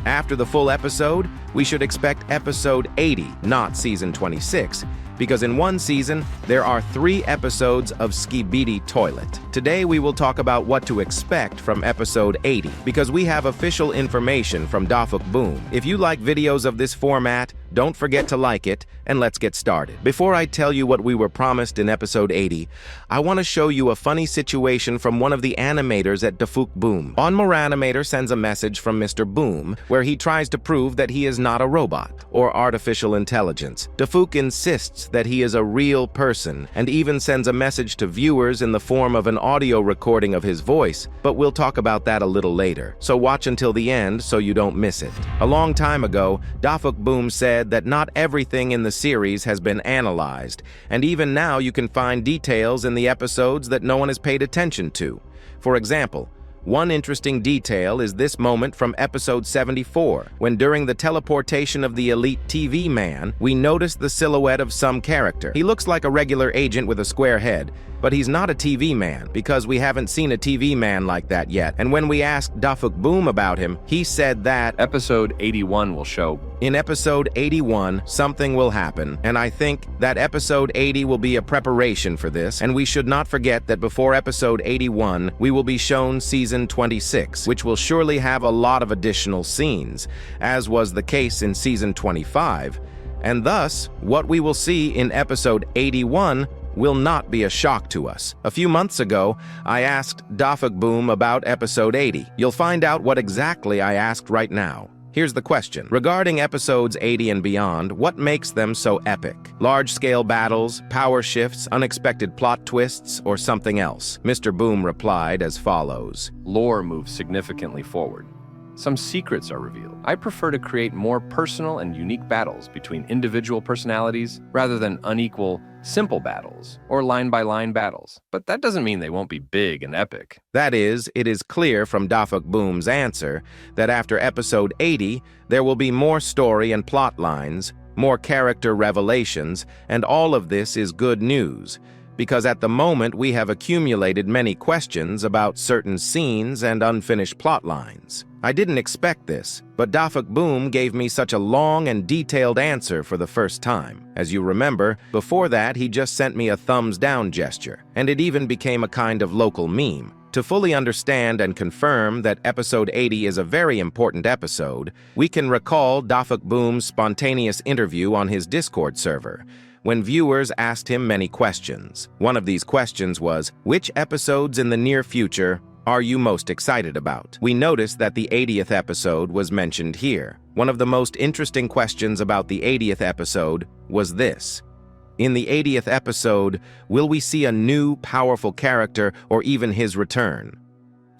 After the full episode, we should expect episode 80, not season 26, because in one season, there are 3 episodes of Skibidi Toilet. Today, we will talk about what to expect from episode 80, because we have official information from DaFuq Boom. If you like videos of this format, don't forget to like it, and let's get started. Before I tell you what we were promised in episode 80, I want to show you a funny situation from one of the animators at DaFuq Boom. Animator sends a message from Mr. Boom, where he tries to prove that he is not a robot or artificial intelligence. DaFuq insists that he is a real person, and even sends a message to viewers in the form of an audio recording of his voice, but we'll talk about that a little later. So watch until the end so you don't miss it. A long time ago, DaFuq Boom said that not everything in the series has been analyzed, and even now you can find details in the episodes that no one has paid attention to. For example, one interesting detail is this moment from episode 74, when during the teleportation of the elite TV man, we notice the silhouette of some character. He looks like a regular agent with a square head, but he's not a TV man, because we haven't seen a TV man like that yet. And when we asked DaFuq Boom about him, he said that episode 81 will show. In episode 81, something will happen, and I think that episode 80 will be a preparation for this, and we should not forget that before episode 81, we will be shown season 26, which will surely have a lot of additional scenes, as was the case in season 25, and thus, what we will see in episode 81 will not be a shock to us. A few months ago, I asked DaFuq Boom about episode 80. You'll find out what exactly I asked right now. Here's the question. Regarding episodes 80 and beyond, what makes them so epic? Large-scale battles, power shifts, unexpected plot twists, or something else? Mr. Boom replied as follows. Lore moves significantly forward. Some secrets are revealed. I prefer to create more personal and unique battles between individual personalities rather than unequal, simple battles or line-by-line battles. But that doesn't mean they won't be big and epic. That is, it is clear from DaFuq Boom's answer that after episode 80, there will be more story and plot lines, more character revelations, and all of this is good news, because at the moment we have accumulated many questions about certain scenes and unfinished plot lines. I didn't expect this, but DaFuq Boom gave me such a long and detailed answer for the first time. As you remember, before that he just sent me a thumbs down gesture, and it even became a kind of local meme. To fully understand and confirm that episode 80 is a very important episode, we can recall DaFuq Boom's spontaneous interview on his Discord server, when viewers asked him many questions. One of these questions was, which episodes in the near future are you most excited about? We noticed that the 80th episode was mentioned here. One of the most interesting questions about the 80th episode was this. In the 80th episode, will we see a new, powerful character or even his return?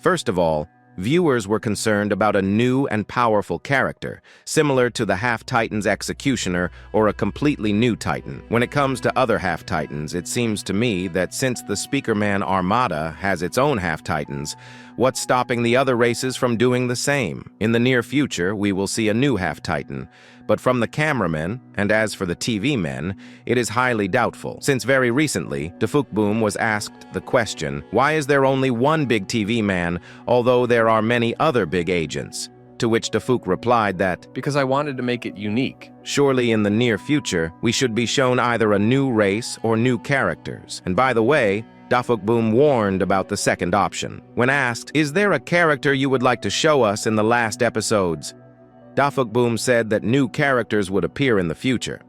First of all, viewers were concerned about a new and powerful character, similar to the Half-Titan's Executioner or a completely new Titan. When it comes to other Half-Titans, it seems to me that since the Speakerman Armada has its own Half-Titans, what's stopping the other races from doing the same? In the near future, we will see a new Half-Titan, but from the Cameraman, and as for the TV men, it is highly doubtful, since very recently, DaFuq Boom was asked the question, why is there only one big TV man, although there are many other big agents? To which DaFuq replied that, because I wanted to make it unique. Surely in the near future, we should be shown either a new race or new characters. And by the way, DaFuq Boom warned about the second option. When asked, is there a character you would like to show us in the last episodes? DaFuq Boom said that new characters would appear in the future.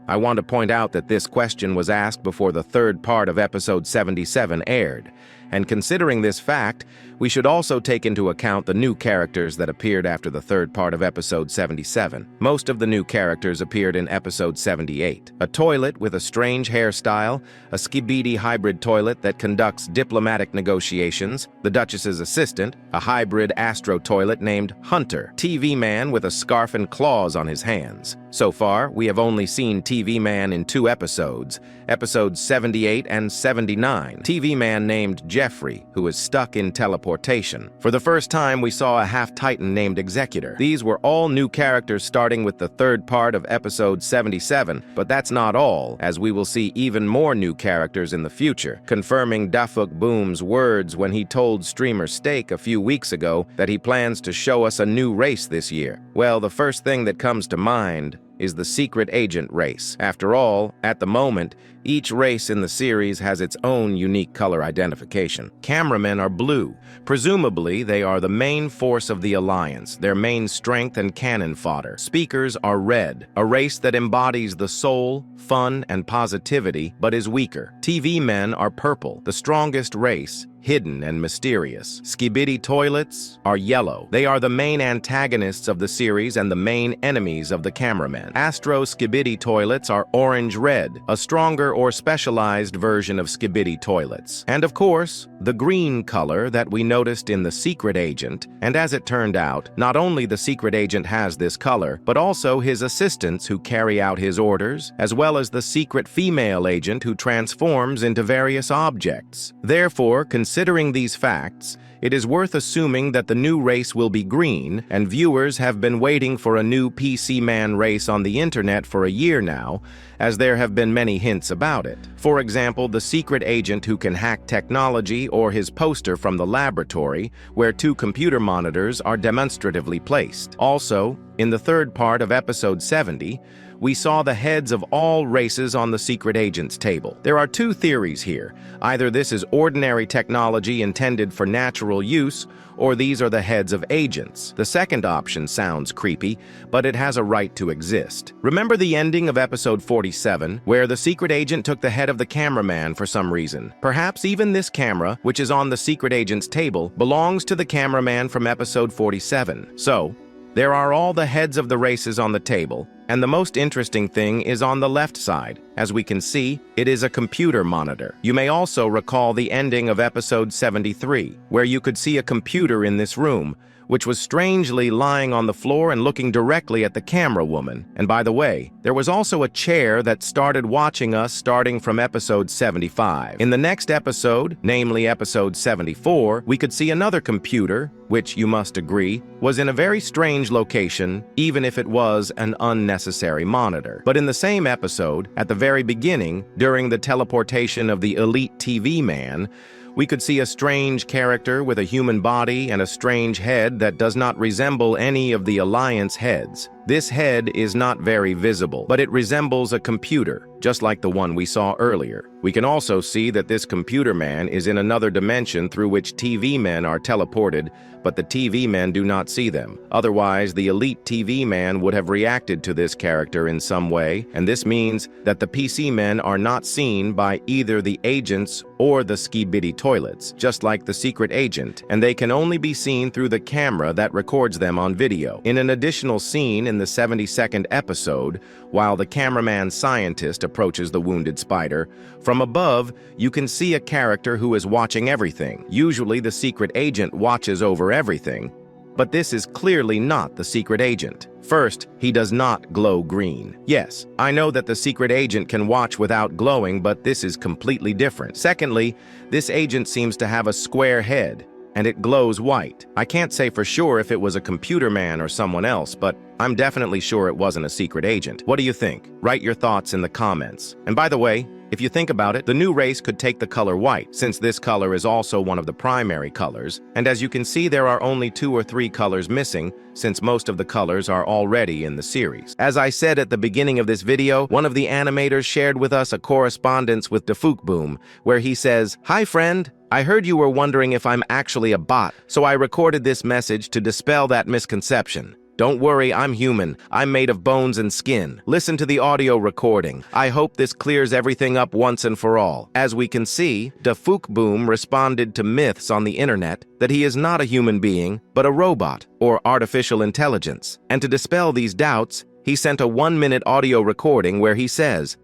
I want to point out that this question was asked before the third part of episode 77 aired, and considering this fact, we should also take into account the new characters that appeared after the third part of episode 77. Most of the new characters appeared in episode 78. A toilet with a strange hairstyle, a Skibidi hybrid toilet that conducts diplomatic negotiations, the Duchess's assistant, a hybrid astro toilet named Hunter, TV man with a scarf and claws on his hands. So far, we have only seen TV man in 2 episodes, episodes 78 and 79. TV man named Jeff Jeffrey, who is stuck in teleportation. For the first time, we saw a half-titan named Executor. These were all new characters starting with the third part of episode 77, but that's not all, as we will see even more new characters in the future, confirming DaFuq Boom's words when he told streamer Steak a few weeks ago that he plans to show us a new race this year. Well, the first thing that comes to mind is the secret agent race. After all, at the moment, each race in the series has its own unique color identification. Cameramen are blue. Presumably, they are the main force of the Alliance, their main strength and cannon fodder. Speakers are red, a race that embodies the soul, fun, and positivity, but is weaker. TV men are purple, the strongest race, hidden and mysterious. Skibidi Toilets are yellow. They are the main antagonists of the series and the main enemies of the Cameraman. Astro Skibidi Toilets are orange-red, a stronger or specialized version of Skibidi Toilets. And of course, the green color that we noticed in the Secret Agent, and as it turned out, not only the Secret Agent has this color, but also his assistants who carry out his orders, as well as the secret female agent who transforms into various objects. Therefore, considering these facts, it is worth assuming that the new race will be green, and viewers have been waiting for a new PC Man race on the internet for a year now, as there have been many hints about it. For example, the secret agent who can hack technology, or his poster from the laboratory, where two computer monitors are demonstratively placed. Also, in the third part of episode 70, we saw the heads of all races on the secret agent's table. There are two theories here. Either this is ordinary technology intended for natural use, or these are the heads of agents. The second option sounds creepy, but it has a right to exist. Remember the ending of episode 47, where the secret agent took the head of the cameraman for some reason? Perhaps even this camera, which is on the secret agent's table, belongs to the cameraman from episode 47. So, there are all the heads of the races on the table, and the most interesting thing is on the left side. As we can see, it is a computer monitor. You may also recall the ending of episode 73, where you could see a computer in this room, which was strangely lying on the floor and looking directly at the camera woman. And by the way, there was also a chair that started watching us starting from episode 75. In the next episode, namely episode 74, we could see another computer, which, you must agree, was in a very strange location, even if it was an unnecessary monitor. But in the same episode, at the very beginning, during the teleportation of the elite TV man, we could see a strange character with a human body and a strange head that does not resemble any of the Alliance heads. This head is not very visible, but it resembles a computer, just like the one we saw earlier. We can also see that this computer man is in another dimension through which TV men are teleported, but the TV men do not see them. Otherwise, the elite TV man would have reacted to this character in some way, and this means that the PC men are not seen by either the agents or the Skibidi Toilets, just like the secret agent, and they can only be seen through the camera that records them on video. In an additional scene in the 72nd episode, while the cameraman scientist approaches the wounded spider, from above, you can see a character who is watching everything. Usually, the secret agent watches over everything, but this is clearly not the secret agent. First, he does not glow green. Yes, I know that the secret agent can watch without glowing, but this is completely different. Secondly, this agent seems to have a square head, and it glows white. I can't say for sure if it was a computer man or someone else, but I'm definitely sure it wasn't a secret agent. What do you think? Write your thoughts in the comments. And by the way, if you think about it, the new race could take the color white, since this color is also one of the primary colors, and as you can see, there are only 2 or 3 colors missing, since most of the colors are already in the series. As I said at the beginning of this video, one of the animators shared with us a correspondence with DaFuq Boom, where he says, "Hi friend, I heard you were wondering if I'm actually a bot, so I recorded this message to dispel that misconception. Don't worry, I'm human. I'm made of bones and skin. Listen to the audio recording. I hope this clears everything up once and for all." As we can see, DaFuq Boom responded to myths on the internet that he is not a human being, but a robot or artificial intelligence. And to dispel these doubts, he sent a 1-minute audio recording where he says,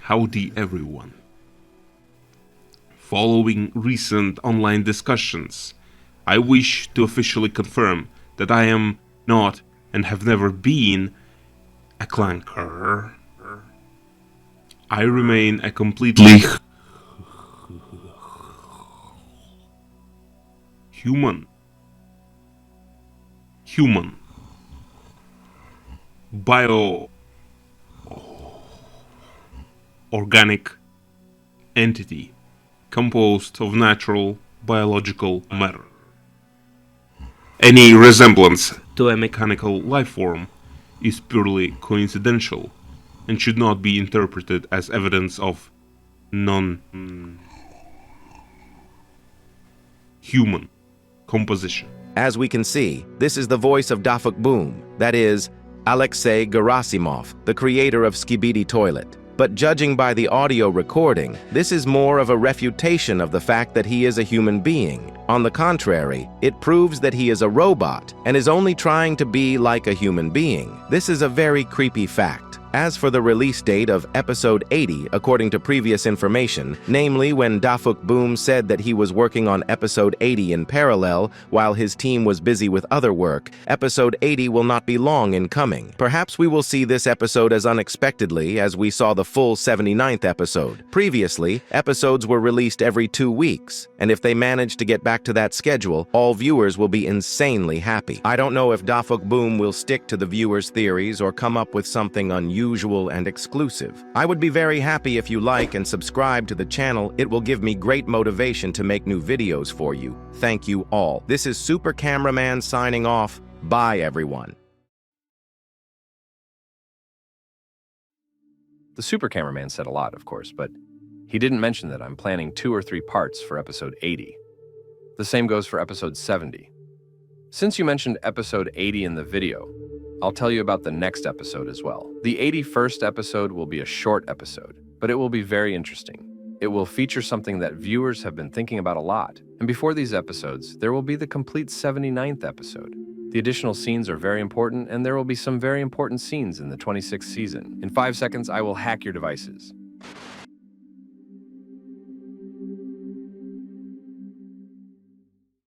"Howdy everyone. Following recent online discussions, I wish to officially confirm that I am not and have never been a clanker. I remain a completely human, human, bio, organic entity composed of natural biological matter. Any resemblance to a mechanical life form is purely coincidental and should not be interpreted as evidence of non-human composition. As we can see, this is the voice of DaFuq Boom, that is, Alexei Gerasimov, the creator of Skibidi Toilet. But judging by the audio recording, this is more of a refutation of the fact that he is a human being. On the contrary, it proves that he is a robot and is only trying to be like a human being. This is a very creepy fact. As for the release date of episode 80, according to previous information, namely when DaFuq Boom said that he was working on episode 80 in parallel while his team was busy with other work, episode 80 will not be long in coming. Perhaps we will see this episode as unexpectedly as we saw the full 79th episode. Previously, episodes were released every 2 weeks, and if they manage to get back to that schedule, all viewers will be insanely happy. I don't know if DaFuq Boom will stick to the viewers' theories or come up with something unusual and exclusive. I would be very happy if you like and subscribe to the channel. It will give me great motivation to make new videos for you. Thank you all. This is Super Cameraman signing off. Bye, everyone. The Super Cameraman said a lot, of course, but he didn't mention that I'm planning 2 or 3 parts for episode 80. The same goes for episode 70. Since you mentioned episode 80 in the video, I'll tell you about the next episode as well. The 81st episode will be a short episode, but it will be very interesting. It will feature something that viewers have been thinking about a lot. And before these episodes, there will be the complete 79th episode. The additional scenes are very important, and there will be some very important scenes in the 26th season. In 5 seconds, I will hack your devices.